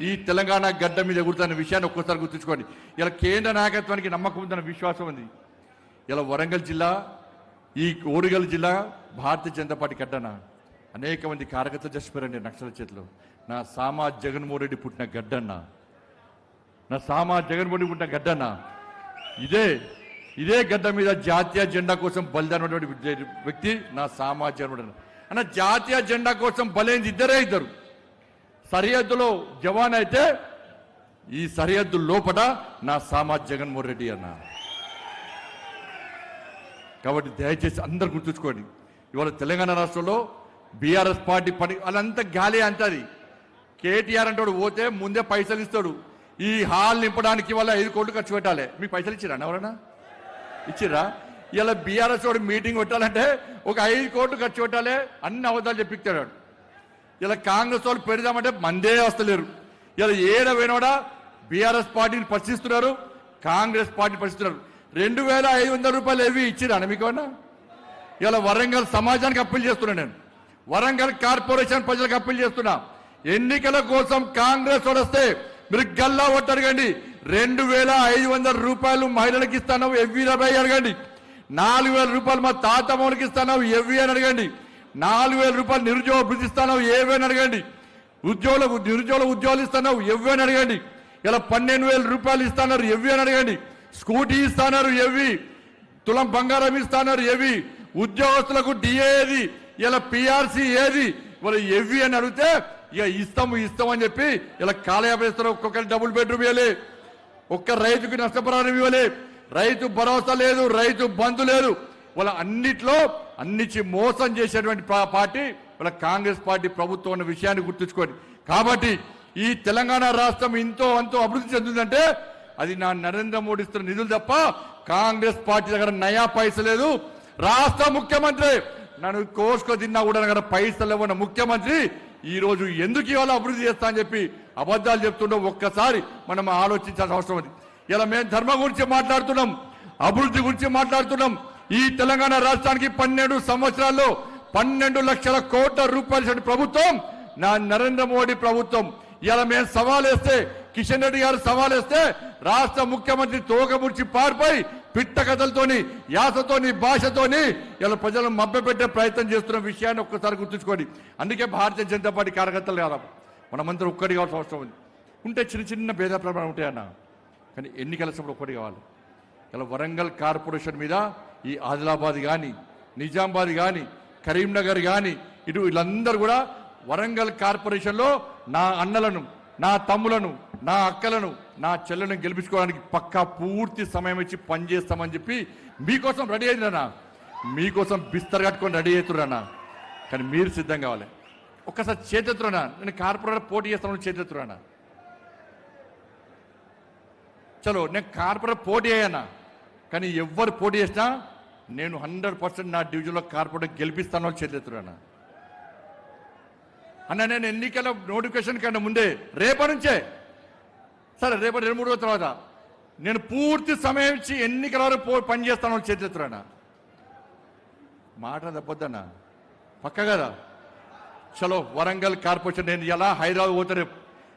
ఈ తెలంగాణ గడ్డ మీద ఎగురుతున్న విషయాన్ని ఒక్కసారి గుర్తుంచుకోండి. ఇలా కేంద్ర నాయకత్వానికి నమ్మకం ఉందన్న విశ్వాసం ఉంది. ఇలా వరంగల్ జిల్లా, ఈ ఓరుగల్ జిల్లా భారతీయ జనతా పార్టీ గడ్డన అనేక మంది కార్యకర్తలు చచ్చిపోయారండి నక్సల చేతిలో. నా సామా జగన్మోహన్ రెడ్డి పుట్టిన గడ్డన్న, నా సామా జగన్మోహన్ రెడ్డి పుట్టిన గడ్డన్న. ఇదే గడ్డ మీద జాతీయ జెండా కోసం బలిదానటువంటి వ్యక్తి నా సామా జగన్మోహన్ రెడ్డి అన్న. జాతీయ జెండా కోసం బలైంది ఇద్దరు. సరిహద్దులో జవాన్ అయితే ఈ సరిహద్దు లోపల నా సామా జగన్మోహన్ రెడ్డి అన్న. కాబట్టి దయచేసి అందరు గుర్తుంచుకోండి. ఇవాళ తెలంగాణ రాష్ట్రంలో బీఆర్ఎస్ పార్టీ పని వాళ్ళంతా గాలి అంటది. కేటీఆర్ అంటే పోతే ముందే పైసలు ఇస్తాడు. ఈ హాల్ నింపడానికి వాళ్ళ 5 కోట్లు ఖర్చు పెట్టాలి. మీకు పైసలు ఇచ్చిరా ఎవరన్నా? ఇచ్చిరా? ఇలా బీఆర్ఎస్ వాడు మీటింగ్ పెట్టాలంటే ఒక 5 కోట్లు ఖర్చు పెట్టాలి. అన్ని అబద్ధాలు చెప్పిస్తాడు. ఇలా కాంగ్రెస్ వాళ్ళు పెడదామంటే మందే వస్తలేరు. ఇలా ఏడవైనా బీఆర్ఎస్ పార్టీని ప్రశ్నిస్తున్నారు, కాంగ్రెస్ పార్టీని ప్రశ్నిస్తున్నారు. 2500 రూపాయలు ఏవి ఇచ్చిరా మీకన్నా? ఇలా వరంగల్ సమాజానికి అప్పీల్ చేస్తున్నా. నేను వరంగల్ కార్పొరేషన్ ప్రజలకు అప్పీల్ చేస్తున్నా. ఎన్నికల కోసం కాంగ్రెస్ వాడు వస్తే మీరు గల్లా ఒట్టి అడగండి. 2500 రూపాయలు మహిళలకు ఇస్తాను ఎవ్వీ అడగండి. 4000 రూపాయలు మా తాత మౌనికి ఇస్తాను ఎవ్వీ అని అడగండి. 4000 రూపాయలు నిరుద్యోగ వృద్ధి ఇస్తాను ఏవని అడగండి. నిరుద్యోగ ఉద్యోగాలు ఇస్తాను ఎవ్వీ అని అడగండి. ఇలా 12000 రూపాయలు ఇస్తాన్నారు ఎవ్వీ అని అడగండి. స్కూటీ ఇస్తాన్నారు ఎవ్వీ. తులం బంగారం ఇస్తాన్నారు ఎవ్వీ. ఉద్యోగస్తులకు డిఏ ఏది, ఇలా పిఆర్సీ ఏది, వాళ్ళు ఎవ్వీ అని అడిగితే ఇక ఇస్తామని చెప్పి ఇలా కాలయాపేస్తారు. ఒక్కొక్కరి డబుల్ బెడ్రూమ్ ఇవ్వలే, ఒక్క రైతుకి నష్టపరిహారం ఇవ్వలే, రైతు భరోసా లేదు, రైతు బంధు లేదు. వాళ్ళ అన్నిటి మోసం చేసేటువంటి పార్టీ వాళ్ళ కాంగ్రెస్ పార్టీ ప్రభుత్వం అన్న విషయాన్ని గుర్తుంచుకోండి. కాబట్టి ఈ తెలంగాణ రాష్ట్రం ఇంతో అంతో అభివృద్ధి చెందుతుందంటే అది నా నరేంద్ర మోడీ ఇస్తున్న నిధులు తప్ప కాంగ్రెస్ పార్టీ దగ్గర నయా పైస లేదు. రాష్ట్ర ముఖ్యమంత్రి నన్ను కోసుకో తిన్నా కూడా దగ్గర పైసలు ఇవ్వన్న ముఖ్యమంత్రి ఈ రోజు ఎందుకు ఇవాళ అభివృద్ధి చేస్తా అని చెప్పి అబద్ధాలు చెప్తుండో ఒక్కసారి మనం ఆలోచించాల్సిన అవసరం ఉంది. ఇలా మేము ధర్మం గురించి మాట్లాడుతున్నాం, అభివృద్ధి గురించి మాట్లాడుతున్నాం. ఈ తెలంగాణ రాష్ట్రానికి 12 సంవత్సరాల్లో 12 లక్షల కోట్ల రూపాయలు ప్రభుత్వం నా నరేంద్ర మోడీ ప్రభుత్వం. ఇలా మేము సవాలేస్తే, కిషన్ రెడ్డి గారు సవాలేస్తే రాష్ట్ర ముఖ్యమంత్రి తోకముర్చి పారిపోయి పిట్ట కథలతోని, యాసతోని, భాషతోని ఇలా ప్రజలను మభ్యపెట్టే ప్రయత్నం చేస్తున్న విషయాన్ని ఒక్కసారి గుర్తుంచుకోండి. అందుకే భారతీయ జనతా పార్టీ కార్యకర్తలు కాదా మనమందరం ఒక్కటి కావాల్సిన అవసరం ఉంది. ఉంటే చిన్న భేదాభిప్రాయాలు ఉంటాయన్న, కానీ ఎన్నికల సమయంలో ఒక్కటి కావాలి. ఇలా వరంగల్ కార్పొరేషన్ మీద ఈ ఆదిలాబాద్ కానీ, నిజామాబాద్ కానీ, కరీంనగర్ కానీ ఇటు వీళ్ళందరూ కూడా వరంగల్ కార్పొరేషన్లో నా అన్నలను, నా తమ్ములను, నా అక్కలను, నా చెల్లెలను గెలిపించుకోవడానికి పక్కా పూర్తి సమయం ఇచ్చి పనిచేస్తామని చెప్పి మీకోసం రెడీ అయిందన్నా, మీకోసం బిస్తర్ కట్టుకొని రెడీ అవుతున్నా. కానీ మీరు సిద్ధం కావాలి. ఒక్కసారి చేతెత్తున్నా, నేను కార్పొరేటర్ పోటీ చేస్తామని చేతెత్తున్నా. చలో నేను కార్పొరేటర్ పోటీ అయ్యానా, కానీ ఎవరు పోటీ చేసినా నేను 100% నా డివిజన్లో కార్పొరేటర్ గెలిపిస్తానో చేతెత్తున్నా అన్న. నేను ఎన్నికల నోటిఫికేషన్ కన్నా ముందే రేపటి నుంచే, సరే రేపటి 2-3 రోజుల తర్వాత నేను పూర్తి సమయం ఇచ్చి ఎన్నికల వరకు పనిచేస్తాను చేతున్నా. మాట తప్పొద్దన్నా, పక్క కదా. చలో వరంగల్ కార్పొరేషన్ నేను ఎలా హైదరాబాద్ పోతే రేపు